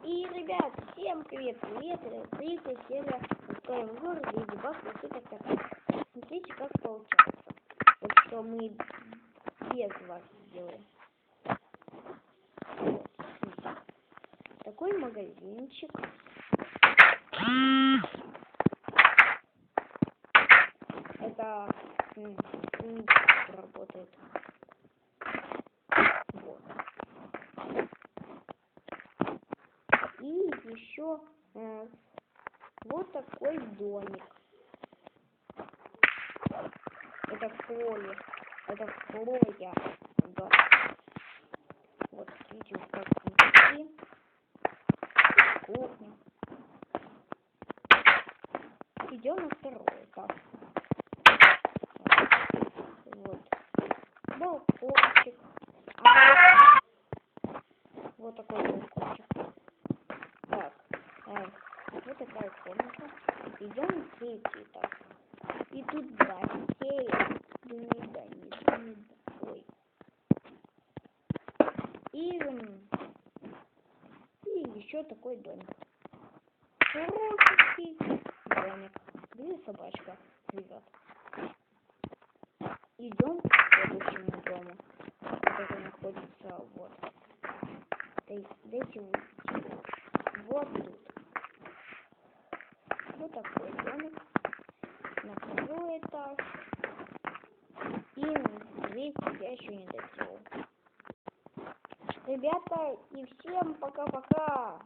И, ребят, всем привет, это третья серия «Устроим в городе Леди Баг и Супер Кота». Смотрите, как получается. Вот что мы без вас сделаем. Вот, смотрите. Такой магазинчик. Это работает. Вот. И еще вот такой домик. Это Хлоя. Это Хлоя. Да. Вот, видите, как внутри. Кухня. Идем на второй этаж. Вот. Балкончик. Вот такой балкончик. Так. Вот такая комната. Идем на третий этаж. И тут бассейн. Ой. И еще такой домик. Хороший домик. Где собачка живет. Идем к следующему дому, который находится вот. Дайте выйти. Вот тут. Вот такой домик. На второй этаж. И третий я еще не доделал. Ребята, и всем пока-пока.